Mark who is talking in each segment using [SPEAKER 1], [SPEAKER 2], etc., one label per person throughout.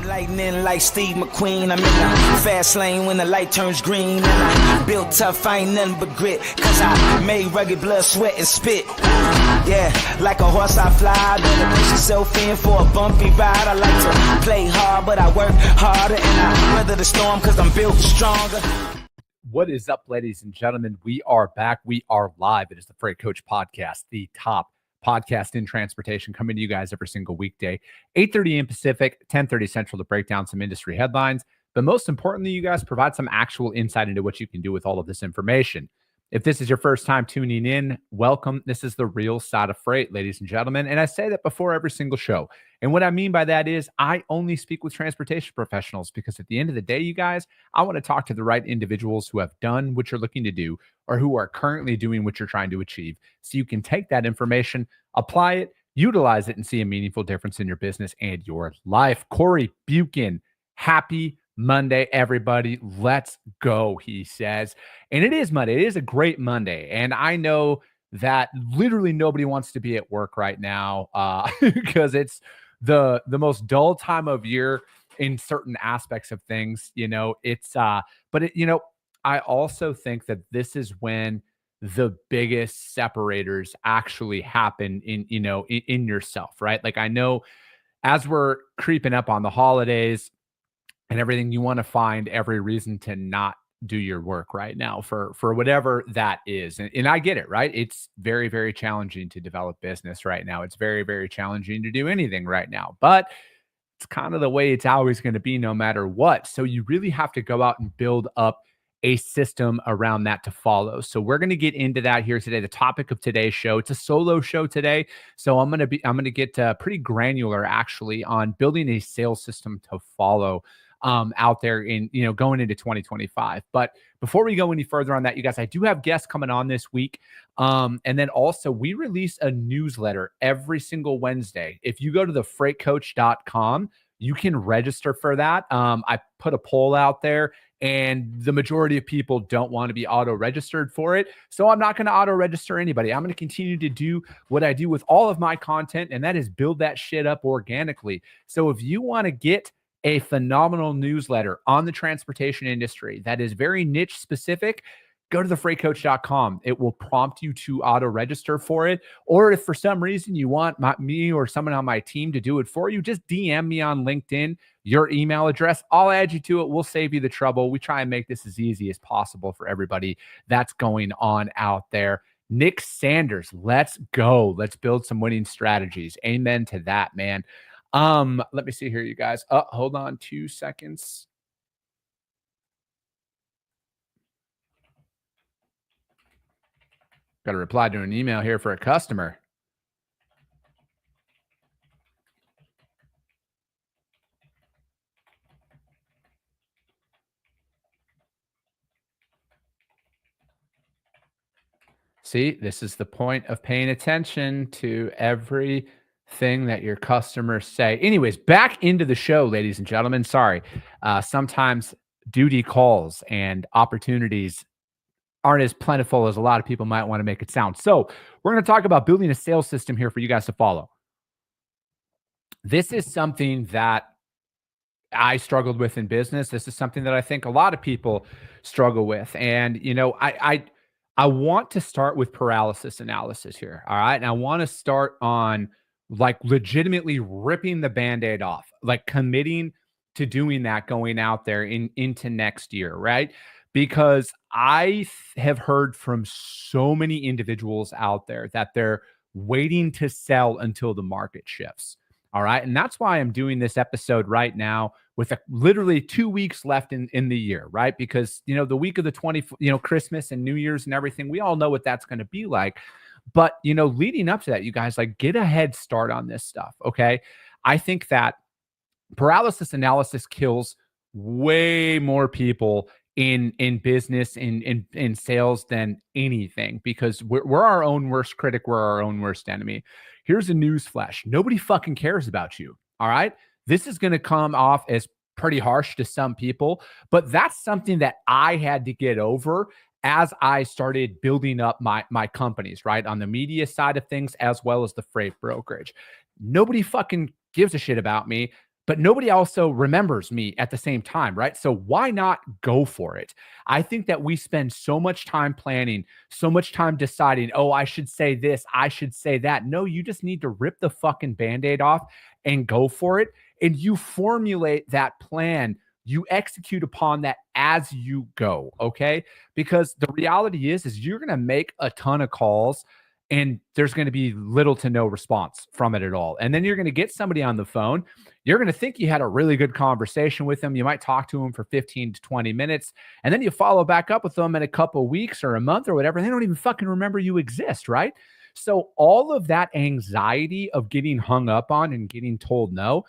[SPEAKER 1] Lightning like Steve McQueen. I'm in the fast lane when the light turns green. And I built tough, I ain't nothing but grit. Cause I made rugged blood, sweat, and spit. Yeah, like a horse I fly. Better push yourself in for a bumpy ride. I like to play hard, but I work harder. And I weather the storm cause I'm built stronger.
[SPEAKER 2] What is up, ladies and gentlemen? We are back. We are live. It is the Freight Coach Podcast, the top podcast in transportation, coming to you guys every single weekday, 8:30 a.m. Pacific, 10:30 Central, to break down some industry headlines. But most importantly, you guys provide some actual insight into what you can do with all of this information. If this is your first time tuning in, welcome. This is the real side of freight, ladies and gentlemen. And I say that before every single show. And what I mean by that is I only speak with transportation professionals because at the end of the day, you guys, I want to talk to the right individuals who have done what you're looking to do or who are currently doing what you're trying to achieve. So you can take that information, apply it, utilize it, and see a meaningful difference in your business and your life. Corey Buchan, happy Monday, everybody. Let's go, he says. And it is Monday. It is a great Monday. And I know that literally nobody wants to be at work right now because it's the most dull time of year in certain aspects of things. You know, I also think that this is when the biggest separators actually happen in yourself, right? Like I know as we're creeping up on the holidays and everything, you want to find every reason to not do your work right now for whatever that is. And I get it, right? It's very, very challenging to develop business right now. It's very, very challenging to do anything right now, but it's kind of the way it's always going to be no matter what. So you really have to go out and build up a system around that to follow. So we're going to get into that here today. The topic of today's show, it's a solo show today. So I'm going to get pretty granular actually on building a sales system to follow out there in, going into 2025. But before we go any further on that, you guys, I do have guests coming on this week. And then also we release a newsletter every single Wednesday. If you go to thefreightcoach.com, you can register for that. I put a poll out there and the majority of people don't want to be auto-registered for it. So I'm not going to auto-register anybody. I'm going to continue to do what I do with all of my content, and that is build that shit up organically. So if you want to get a phenomenal newsletter on the transportation industry that is very niche specific, go to thefreightcoach.com. It will prompt you to auto-register for it. Or if for some reason you want me or someone on my team to do it for you, just DM me on LinkedIn, your email address. I'll add you to it. We'll save you the trouble. We try and make this as easy as possible for everybody that's going on out there. Nick Sanders, let's go. Let's build some winning strategies. Amen to that, man. Let me see here, you guys. Hold on 2 seconds. Got to reply to an email here for a customer. See, this is the point of paying attention to everything that your customers say. Anyways, back into the show, ladies and gentlemen. Sorry. Sometimes duty calls and opportunities aren't as plentiful as a lot of people might want to make it sound. So we're going to talk about building a sales system here for you guys to follow. This is something that I struggled with in business. This is something that I think a lot of people struggle with. And, I want to start with paralysis analysis here. All right. And I want to start on like legitimately ripping the Band-Aid off, like committing to doing that going out there into next year. Right. Because I have heard from so many individuals out there that they're waiting to sell until the market shifts. All right. And that's why I'm doing this episode right now with literally 2 weeks left in the year, right? Because, the week of the Christmas and New Year's and everything, we all know what that's going to be like. But, leading up to that, you guys, like, get a head start on this stuff. Okay. I think that paralysis analysis kills way more people in business, in sales than anything, because we're our own worst critic. We're our own worst enemy. Here's a news flash. Nobody fucking cares about you. All right. This is going to come off as pretty harsh to some people, but that's something that I had to get over as I started building up my companies, right? On the media side of things, as well as the freight brokerage. Nobody fucking gives a shit about me. but nobody also remembers me at the same time, right? So why not go for it? I think that we spend so much time planning, so much time deciding, oh, I should say this, I should say that. No, you just need to rip the fucking Band-Aid off and go for it. And you formulate that plan. You execute upon that as you go, okay? Because the reality is you're going to make a ton of calls and there's going to be little to no response from it at all. And then you're going to get somebody on the phone. You're going to think you had a really good conversation with them. You might talk to them for 15 to 20 minutes. And then you follow back up with them in a couple of weeks or a month or whatever. And they don't even fucking remember you exist, right? So all of that anxiety of getting hung up on and getting told no,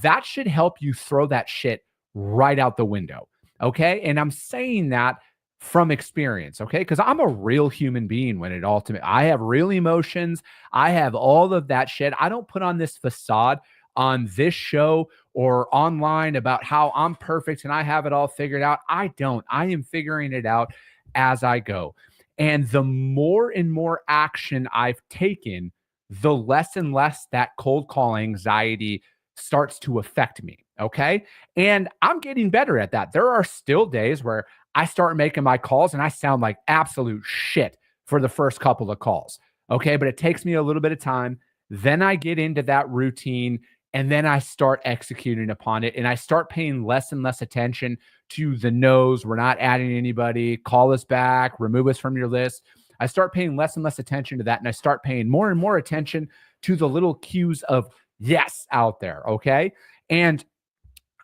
[SPEAKER 2] that should help you throw that shit right out the window. Okay. And I'm saying that from experience, okay? Because I'm a real human being when it ultimately, I have real emotions. I have all of that shit. I don't put on this facade on this show or online about how I'm perfect and I have it all figured out. I don't. I am figuring it out as I go. And the more and more action I've taken, the less and less that cold call anxiety starts to affect me. Okay. And I'm getting better at that. There are still days where I start making my calls and I sound like absolute shit for the first couple of calls. Okay. But it takes me a little bit of time. Then I get into that routine and then I start executing upon it. And I start paying less and less attention to the no's. We're not adding anybody. Call us back. Remove us from your list. I start paying less and less attention to that. And I start paying more and more attention to the little cues of yes out there. Okay. And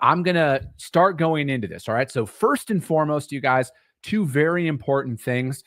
[SPEAKER 2] I'm going to start going into this. All right. So, first and foremost, you guys, two very important things: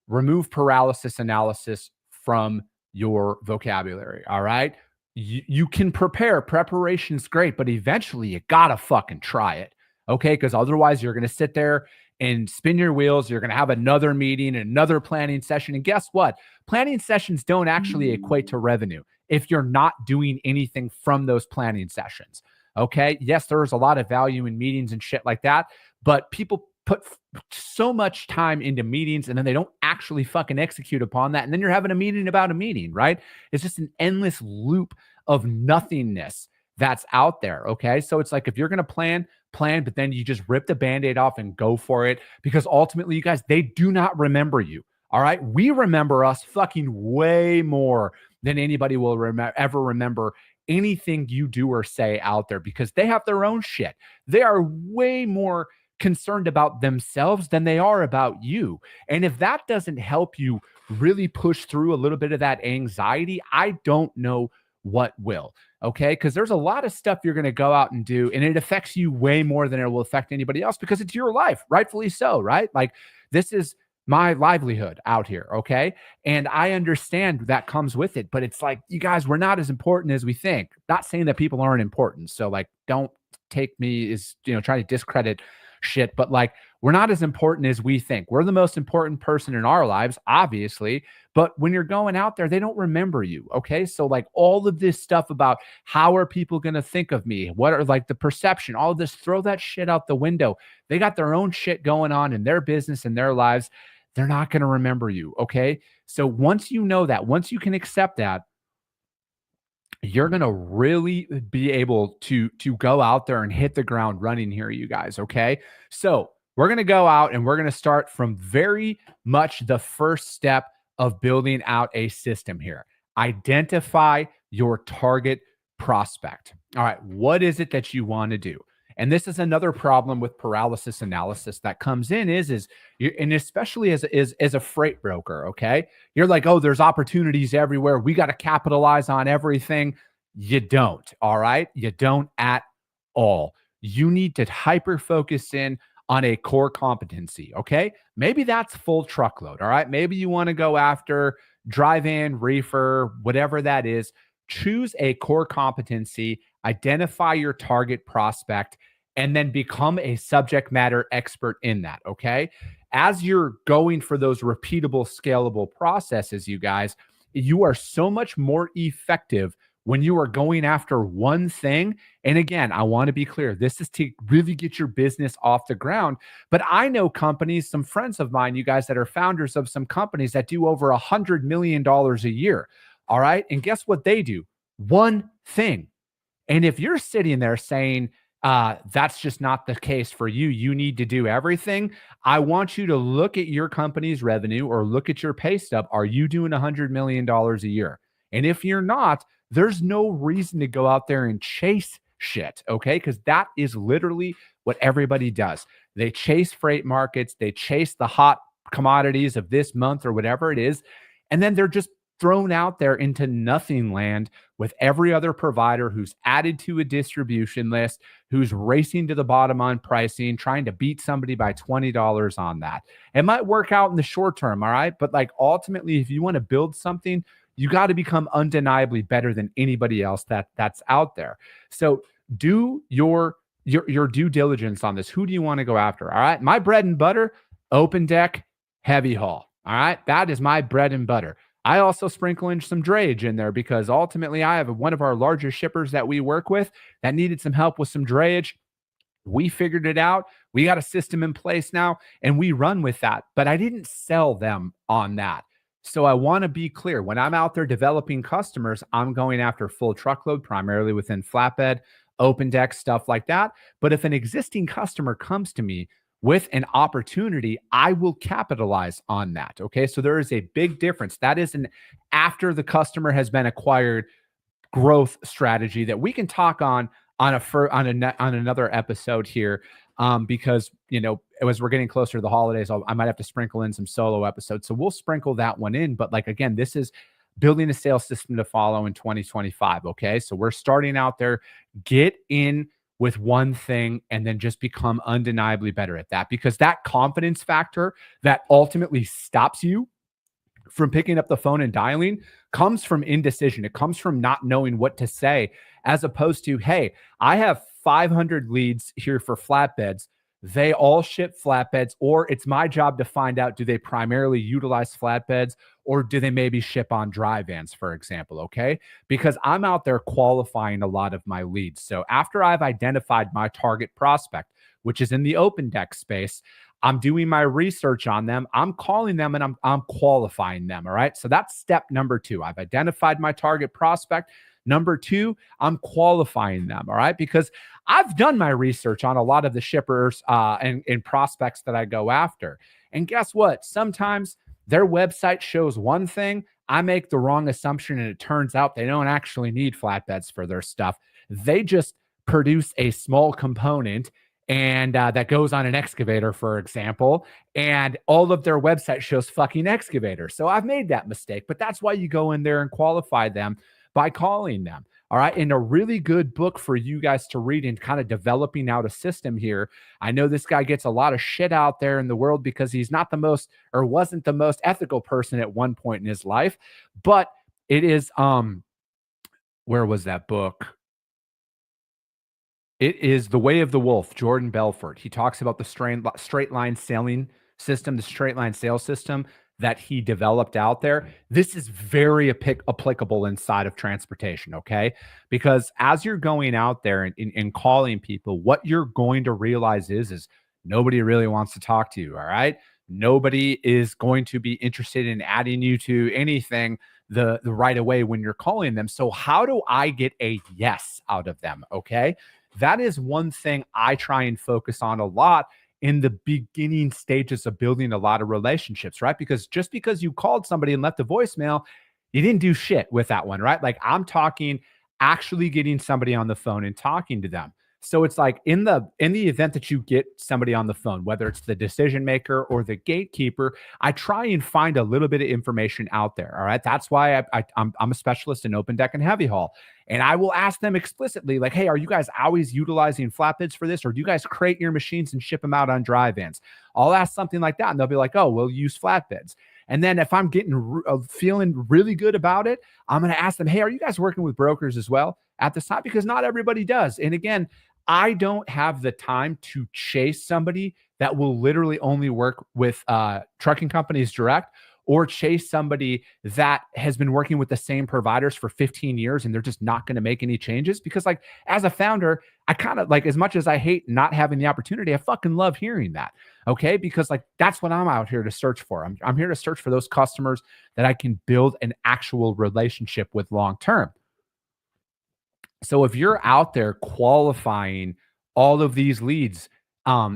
[SPEAKER 2] remove paralysis analysis from your vocabulary. All right. You can prepare. Preparation's great, but eventually you got to fucking try it. Okay. Because otherwise, you're going to sit there and spin your wheels. You're going to have another meeting, another planning session. And guess what? Planning sessions don't actually equate to revenue if you're not doing anything from those planning sessions. Okay. Yes, there's a lot of value in meetings and shit like that, but people put so much time into meetings and then they don't actually fucking execute upon that. And then you're having a meeting about a meeting, right? It's just an endless loop of nothingness that's out there. Okay. So it's like if you're going to plan, but then you just rip the Band-Aid off and go for it, because ultimately, you guys, they do not remember you. All right. We remember us fucking way more than anybody will ever remember anything you do or say out there, because they have their own shit. They are way more concerned about themselves than they are about you. And if that doesn't help you really push through a little bit of that anxiety, I don't know what will. Okay. Because there's a lot of stuff you're going to go out and do, and it affects you way more than it will affect anybody else because it's your life, rightfully so, right? Like, this is my livelihood out here. Okay. And I understand that comes with it, but it's like, you guys, we're not as important as we think. Not saying that people aren't important. So, like, don't take me as, trying to discredit shit, but like, we're not as important as we think. We're the most important person in our lives, obviously. But when you're going out there, they don't remember you. Okay. So, like, all of this stuff about how are people going to think of me? What are like the perception, all of this, throw that shit out the window. They got their own shit going on in their business and their lives. They're not going to remember you. Okay. So once you know that, once you can accept that, you're going to really be able to go out there and hit the ground running here, you guys. Okay. So we're going to go out and we're going to start from very much the first step of building out a system here. Identify your target prospect. All right. What is it that you want to do? And this is another problem with paralysis analysis that comes in and especially as a freight broker, okay? You're like, oh, there's opportunities everywhere. We got to capitalize on everything. You don't, all right? You don't at all. You need to hyper focus in on a core competency, okay? Maybe that's full truckload, all right? Maybe you want to go after drive-in, reefer, whatever that is. Choose a core competency, identify your target prospect, and then become a subject matter expert in that, okay? As you're going for those repeatable, scalable processes, you guys, you are so much more effective when you are going after one thing. And again, I want to be clear, this is to really get your business off the ground. But I know companies, some friends of mine, you guys that are founders of some companies that do over $100 million a year. All right. And guess what they do? One thing. And if you're sitting there saying, that's just not the case for you, you need to do everything. I want you to look at your company's revenue or look at your pay stub. Are you doing $100 million a year? And if you're not, there's no reason to go out there and chase shit, okay? Because that is literally what everybody does. They chase freight markets, they chase the hot commodities of this month or whatever it is, and then they're just thrown out there into nothing land with every other provider who's added to a distribution list, who's racing to the bottom on pricing, trying to beat somebody by $20 on that. It might work out in the short term, all right? But like ultimately, if you want to build something, you got to become undeniably better than anybody else that's out there. So do your due diligence on this. Who do you want to go after? All right. My bread and butter, open deck, heavy haul. All right. That is my bread and butter. I also sprinkle in some drayage in there because ultimately I have one of our larger shippers that we work with that needed some help with some drayage. We figured it out. We got a system in place now and we run with that, but I didn't sell them on that. So I want to be clear when I'm out there developing customers, I'm going after full truckload, primarily within flatbed, open deck, stuff like that. But if an existing customer comes to me with an opportunity, I will capitalize on that. Okay. So there is a big difference. That is an after the customer has been acquired growth strategy that we can talk on another episode here. Because as we're getting closer to the holidays, I might have to sprinkle in some solo episodes. So we'll sprinkle that one in. But like again, this is building a sales system to follow in 2025. Okay. So we're starting out there, get in with one thing and then just become undeniably better at that, because that confidence factor that ultimately stops you from picking up the phone and dialing comes from indecision. It comes from not knowing what to say, as opposed to, hey, I have 500 leads here for flatbeds. They all ship flatbeds, or it's my job to find out, do they primarily utilize flatbeds or do they maybe ship on dry vans, for example, okay? Because I'm out there qualifying a lot of my leads. So after I've identified my target prospect, which is in the open deck space, I'm doing my research on them. I'm calling them and I'm qualifying them, all right? So that's step number 2. I've identified my target prospect. Number 2, I'm qualifying them, all right? Because I've done my research on a lot of the shippers and prospects that I go after. And guess what? Sometimes their website shows one thing. I make the wrong assumption, and it turns out they don't actually need flatbeds for their stuff. They just produce a small component and that goes on an excavator, for example, and all of their website shows fucking excavator. So I've made that mistake, but that's why you go in there and qualify them by calling them. All right. And a really good book for you guys to read and kind of developing out a system here. I know this guy gets a lot of shit out there in the world because he's not the most, or wasn't the most ethical person at one point in his life, but it is, where was that book? It is The Way of the Wolf, Jordan Belfort. He talks about the straight line selling system, the straight line sales system that he developed out there. This is very applicable inside of transportation, okay? Because as you're going out there and calling people, what you're going to realize is nobody really wants to talk to you, all right? Nobody is going to be interested in adding you to anything the right away when you're calling them. So how do I get a yes out of them, okay? That is one thing I try and focus on a lot in the beginning stages of building a lot of relationships, right? Because just because you called somebody and left a voicemail, you didn't do shit with that one, right? Like I'm talking actually getting somebody on the phone and talking to them. So it's like in the event that you get somebody on the phone, whether it's the decision maker or the gatekeeper, I try and find a little bit of information out there. All right. That's why I'm a specialist in open deck and heavy haul. And I will ask them explicitly, like, hey, are you guys always utilizing flatbeds for this? Or do you guys crate your machines and ship them out on dry vans? I'll ask something like that. And they'll be like, oh, we'll use flatbeds. And then if I'm getting feeling really good about it, I'm going to ask them, hey, are you guys working with brokers as well at this time? Because not everybody does. And again, I don't have the time to chase somebody that will literally only work with trucking companies direct, or chase somebody that has been working with the same providers for 15 years and they're just not going to make any changes. Because like as a founder, I kind of like, as much as I hate not having the opportunity, I fucking love hearing that. Okay. Because like, that's what I'm out here to search for. I'm here to search for those customers that I can build an actual relationship with long-term. So if you're out there qualifying all of these leads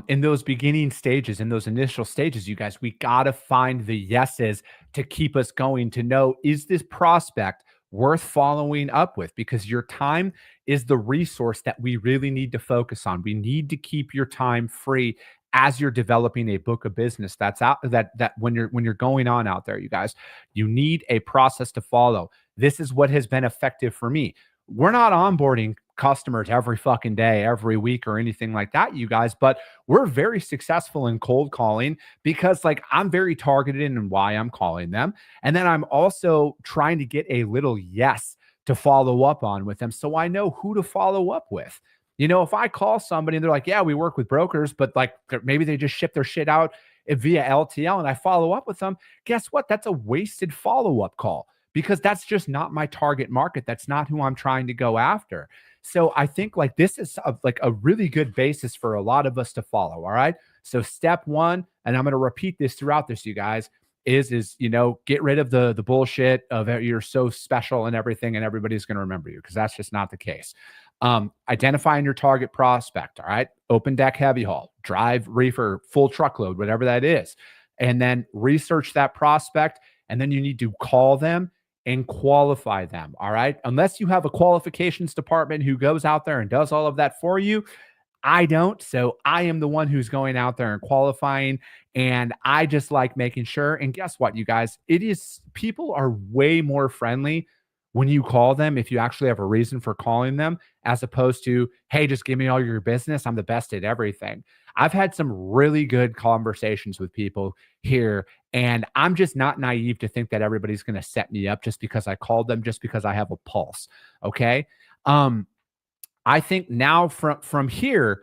[SPEAKER 2] in those beginning stages, in those initial stages, you guys, we got to find the yeses to keep us going to know, is this prospect worth following up with? Because your time is the resource that we really need to focus on. We need to keep your time free as you're developing a book of business that's out that when you're going on out there, you guys, you need a process to follow. This is what has been effective for me. We're not onboarding customers every fucking day, every week, or anything like that, you guys, but we're very successful in cold calling because, like, I'm very targeted in why I'm calling them. And then I'm also trying to get a little yes to follow up on with them. So I know who to follow up with. You know, if I call somebody and they're like, yeah, we work with brokers, but like maybe they just ship their shit out via LTL and I follow up with them, guess what? That's a wasted follow up call because that's just not my target market. That's not who I'm trying to go after. So I think like this is like a really good basis for a lot of us to follow. All right. So step one, and I'm going to repeat this throughout this, you guys, is get rid of the bullshit of you're so special and everything and everybody's going to remember you, because that's just not the case. Identifying your target prospect. All right. Open deck, heavy haul, drive, reefer, full truckload, whatever that is. And then research that prospect. And then you need to call them and qualify them. All right. Unless you have a qualifications department who goes out there and does all of that for you. I don't. So I am the one who's going out there and qualifying. And I just like making sure. And guess what, you guys? People are way more friendly when you call them if you actually have a reason for calling them, as opposed to, hey, just give me all your business. I'm the best at everything. I've had some really good conversations with people here, and I'm just not naive to think that everybody's going to set me up just because I called them, just because I have a pulse. Okay. I think now from here,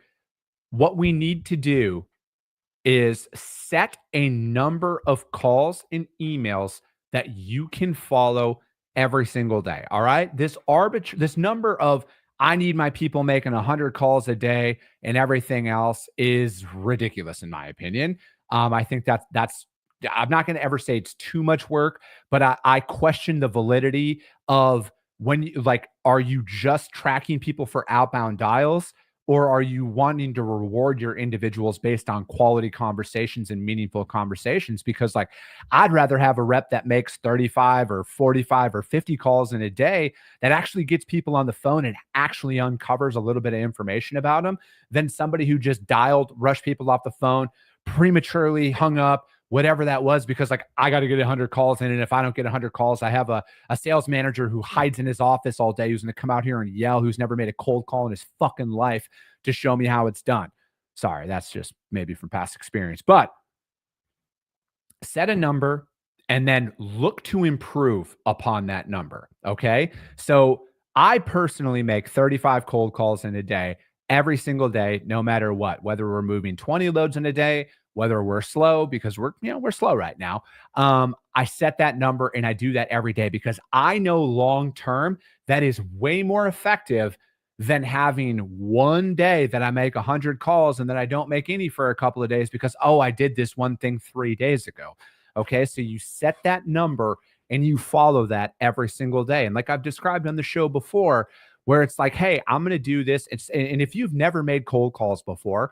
[SPEAKER 2] what we need to do is set a number of calls and emails that you can follow every single day. All right. This number of I need my people making 100 calls a day and everything else is ridiculous, in my opinion. I think that's I'm not going to ever say it's too much work, but I question the validity of when you like, are you just tracking people for outbound dials? Or are you wanting to reward your individuals based on quality conversations and meaningful conversations? Because like, I'd rather have a rep that makes 35 or 45 or 50 calls in a day that actually gets people on the phone and actually uncovers a little bit of information about them than somebody who just dialed, rushed people off the phone, prematurely hung up, whatever that was, because like I got to get 100 calls in. And if I don't get 100 calls, I have a sales manager who hides in his office all day, who's going to come out here and yell, who's never made a cold call in his fucking life to show me how it's done. Sorry, that's just maybe from past experience, but set a number and then look to improve upon that number. Okay. So I personally make 35 cold calls in a day, every single day, no matter what, whether we're moving 20 loads in a day, whether we're slow, because we're slow right now. I set that number and I do that every day because I know long term that is way more effective than having one day that I make 100 calls and then I don't make any for a couple of days because, oh, I did this one thing 3 days ago. Okay. So you set that number and you follow that every single day. And like I've described on the show before, where it's like, hey, I'm going to do this. And if you've never made cold calls before,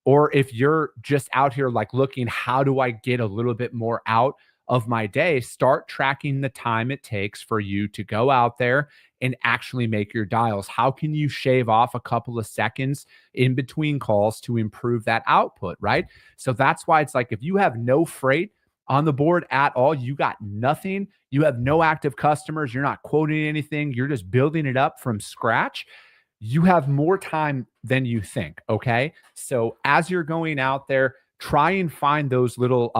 [SPEAKER 2] or if you're just out here like looking, how do I get a little bit more out of my day? Start tracking the time it takes for you to go out there and actually make your dials. How can you shave off a couple of seconds in between calls to improve that output, right? So that's why it's like, if you have no freight on the board at all, you got nothing, you have no active customers, you're not quoting anything, you're just building it up from scratch, you have more time than you think. Okay. So as you're going out there, try and find those little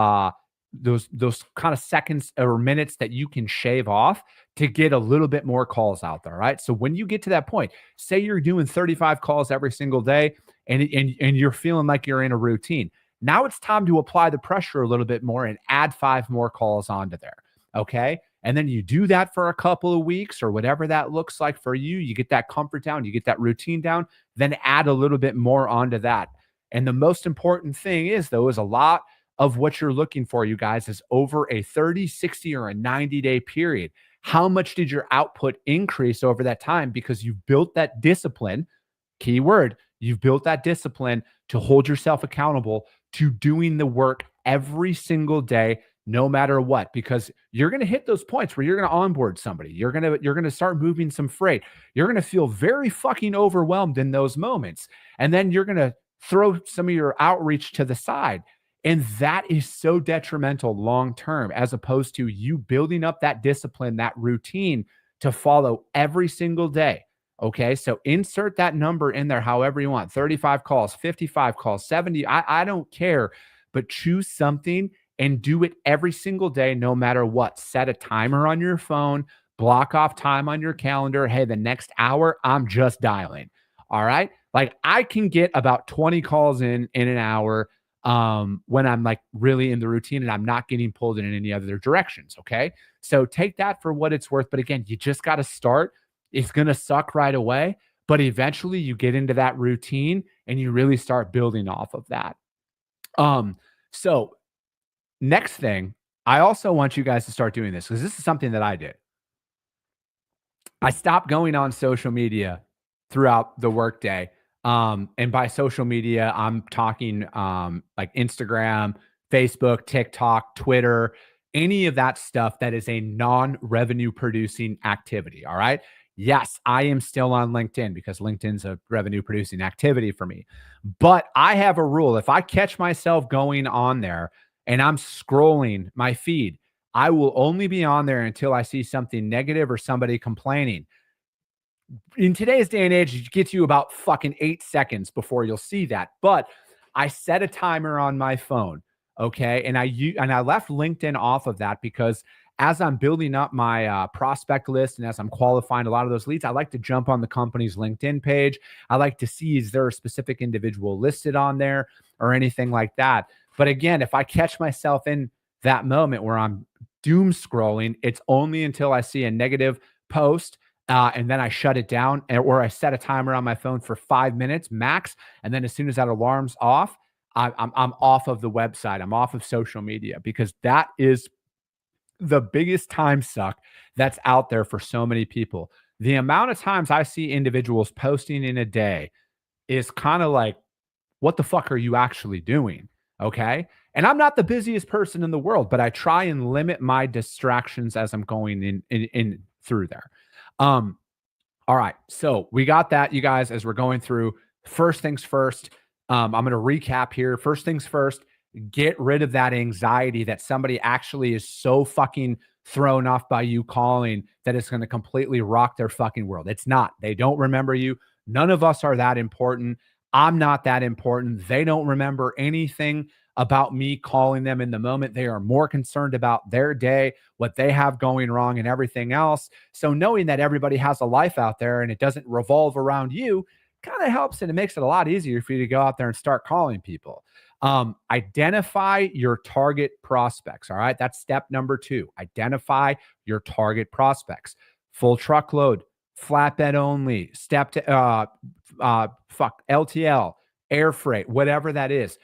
[SPEAKER 2] those kind of seconds or minutes that you can shave off to get a little bit more calls out there. Right. So when you get to that point, say you're doing 35 calls every single day and you're feeling like you're in a routine. Now it's time to apply the pressure a little bit more and add 5 more calls onto there. Okay. And then you do that for a couple of weeks or whatever that looks like for you. You get that comfort down, you get that routine down, then add a little bit more onto that. And the most important thing is, though, is a lot of what you're looking for, you guys, is over a 30, 60, or a 90-day period. How much did your output increase over that time? Because you've built that discipline, keyword, you've built that discipline to hold yourself accountable to doing the work every single day, no matter what, because you're going to hit those points where you're going to onboard somebody. You're going to start moving some freight. You're going to feel very fucking overwhelmed in those moments. And then you're going to throw some of your outreach to the side. And that is so detrimental long term, as opposed to you building up that discipline, that routine to follow every single day. Okay. So insert that number in there however you want, 35 calls, 55 calls, 70. I don't care, but choose something and do it every single day, no matter what. Set a timer on your phone, block off time on your calendar. Hey, the next hour, I'm just dialing. All right. Like I can get about 20 calls in an hour when I'm like really in the routine and I'm not getting pulled in any other directions. Okay. So take that for what it's worth. But again, you just got to start. It's going to suck right away, but eventually you get into that routine and you really start building off of that. So next thing, I also want you guys to start doing this because this is something that I did. I stopped going on social media throughout the workday. And by social media, I'm talking like Instagram, Facebook, TikTok, Twitter, any of that stuff that is a non-revenue producing activity. All right. Yes, I am still on LinkedIn because LinkedIn's a revenue producing activity for me. But I have a rule. If I catch myself going on there and I'm scrolling my feed, I will only be on there until I see something negative or somebody complaining. In today's day and age, it gets you about fucking 8 seconds before you'll see that. But I set a timer on my phone. Okay. And I left LinkedIn off of that because as I'm building up my prospect list and as I'm qualifying a lot of those leads, I like to jump on the company's LinkedIn page. I like to see, is there a specific individual listed on there or anything like that? But again, if I catch myself in that moment where I'm doom scrolling, it's only until I see a negative post and then I shut it down, or I set a timer on my phone for 5 minutes max. And then as soon as that alarm's off, I'm off of the website. I'm off of social media because that is the biggest time suck that's out there for so many people. The amount of times I see individuals posting in a day is kind of like, what the fuck are you actually doing? Okay. And I'm not the busiest person in the world, but I try and limit my distractions as I'm going in through there. All right. So we got that, you guys, as we're going through. First things first, I'm going to recap here. First things first, get rid of that anxiety that somebody actually is so fucking thrown off by you calling that it's going to completely rock their fucking world. It's not. They don't remember you. None of us are that important. I'm not that important. They don't remember anything about me calling them in the moment. They are more concerned about their day, what they have going wrong, and everything else. So knowing that everybody has a life out there and it doesn't revolve around you kind of helps, and it makes it a lot easier for you to go out there and start calling people. Identify your target prospects. All right. That's step number 2. Identify your target prospects. Full truckload, flatbed only, LTL, air freight, whatever that is.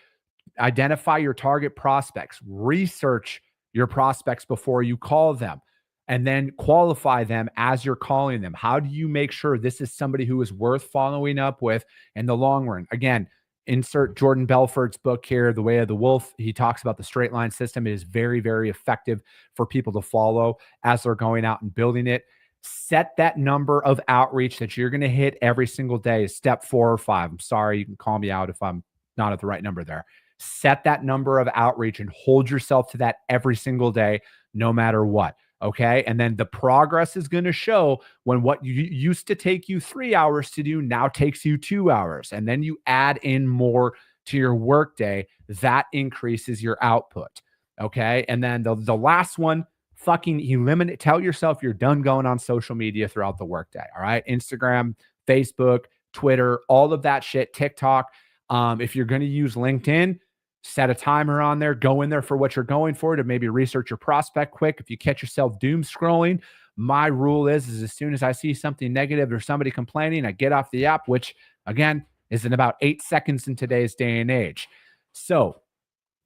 [SPEAKER 2] Identify your target prospects. Research your prospects before you call them, and then qualify them as you're calling them. How do you make sure this is somebody who is worth following up with in the long run? Again, insert Jordan Belfort's book here, The Way of the Wolf. He talks about the straight line system. It is very, very effective for people to follow as they're going out and building it. Set that number of outreach that you're going to hit every single day is step 4 or 5. I'm sorry. You can call me out if I'm not at the right number there. Set that number of outreach and hold yourself to that every single day, no matter what. Okay. And then the progress is going to show when what used to take you 3 hours to do now takes you 2 hours. And then you add in more to your workday. That increases your output. Okay. And then the last one, fucking eliminate, tell yourself you're done going on social media throughout the workday. All right. Instagram, Facebook, Twitter, all of that shit, TikTok. If you're going to use LinkedIn, set a timer on there, go in there for what you're going for to maybe research your prospect quick. If you catch yourself doom scrolling, my rule is as soon as I see something negative or somebody complaining, I get off the app, which again is in about 8 seconds in today's day and age. So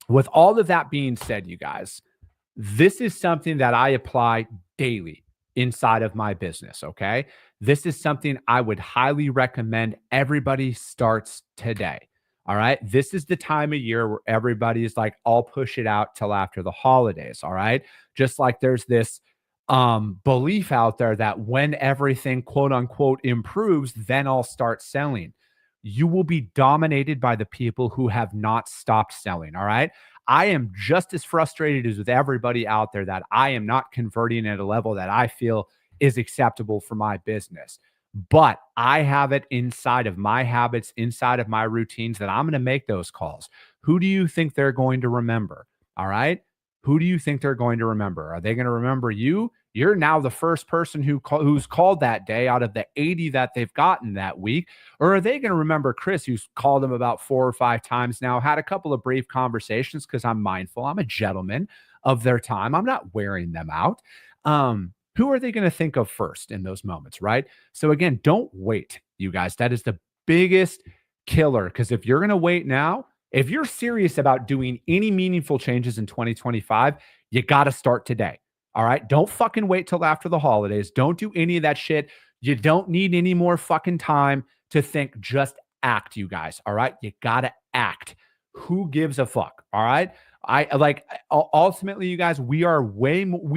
[SPEAKER 2] with all of that being said, you guys, this is something that I apply daily. inside of my business. Okay. This is something I would highly recommend everybody starts today. All right. This is the time of year where everybody is like, I'll push it out till after the holidays. All right. Just like there's this belief out there that when everything quote unquote improves, then I'll start selling. You will be dominated by the people who have not stopped selling. All right. I am just as frustrated as with everybody out there that I am not converting at a level that I feel is acceptable for my business. But I have it inside of my habits, inside of my routines that I'm going to make those calls. Who do you think they're going to remember? All right. Who do you think they're going to remember? Are they going to remember you? You're now the first person who's called that day out of the 80 that they've gotten that week. Or are they going to remember Chris, who's called them about 4 or 5 times now, had a couple of brief conversations because I'm mindful. I'm a gentleman of their time. I'm not wearing them out. Who are they going to think of first in those moments, right? So again, don't wait, you guys. That is the biggest killer, because if you're going to wait now, if you're serious about doing any meaningful changes in 2025, you got to start today. All right. Don't fucking wait till after the holidays. Don't do any of that shit. You don't need any more fucking time to think. Just act, you guys. All right. You got to act. Who gives a fuck? All right. I like ultimately, you guys, we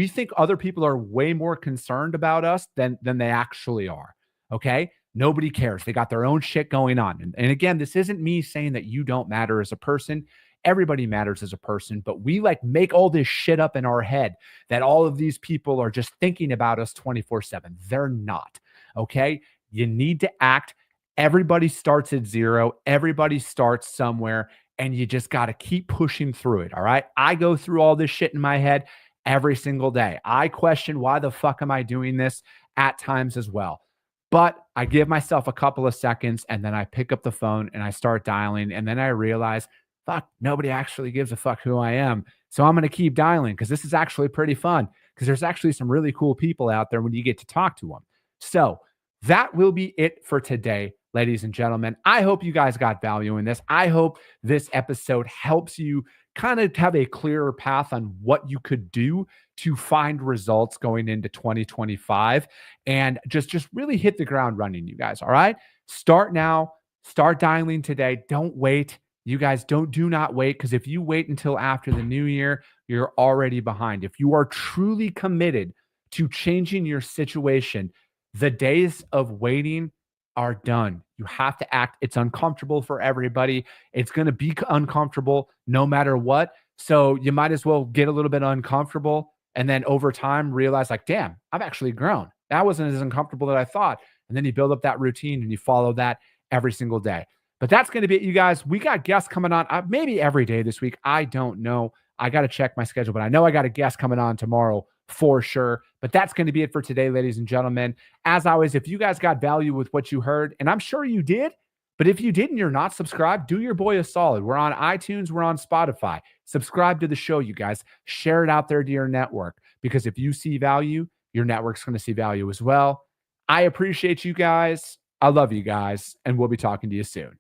[SPEAKER 2] think other people are way more concerned about us than they actually are. Okay. Nobody cares. They got their own shit going on. And again, this isn't me saying that you don't matter as a person. Everybody matters as a person, but we like make all this shit up in our head that all of these people are just thinking about us 24/7. They're not. Okay. You need to act. Everybody starts at zero. Everybody starts somewhere, and you just got to keep pushing through it. All right. I go through all this shit in my head every single day. I question, why the fuck am I doing this at times as well? But I give myself a couple of seconds, and then I pick up the phone and I start dialing. And then I realize, fuck, nobody actually gives a fuck who I am. So I'm going to keep dialing because this is actually pretty fun, because there's actually some really cool people out there when you get to talk to them. So that will be it for today, ladies and gentlemen. I hope you guys got value in this. I hope this episode helps you kind of have a clearer path on what you could do to find results going into 2025, and just really hit the ground running, you guys. All right. Start now. Start dialing today. Don't wait. You guys do not wait, because if you wait until after the new year, you're already behind. If you are truly committed to changing your situation, the days of waiting are done. You have to act. It's uncomfortable for everybody. It's going to be uncomfortable no matter what. So you might as well get a little bit uncomfortable, and then over time realize, like, damn, I've actually grown. That wasn't as uncomfortable that I thought. And then you build up that routine and you follow that every single day. But that's going to be it, you guys. We got guests coming on maybe every day this week. I don't know. I got to check my schedule, but I know I got a guest coming on tomorrow for sure. But that's going to be it for today, ladies and gentlemen. As always, if you guys got value with what you heard, and I'm sure you did, but if you didn't, you're not subscribed, do your boy a solid. We're on iTunes. We're on Spotify. Subscribe to the show, you guys. Share it out there to your network, because if you see value, your network's going to see value as well. I appreciate you guys. I love you guys, and we'll be talking to you soon.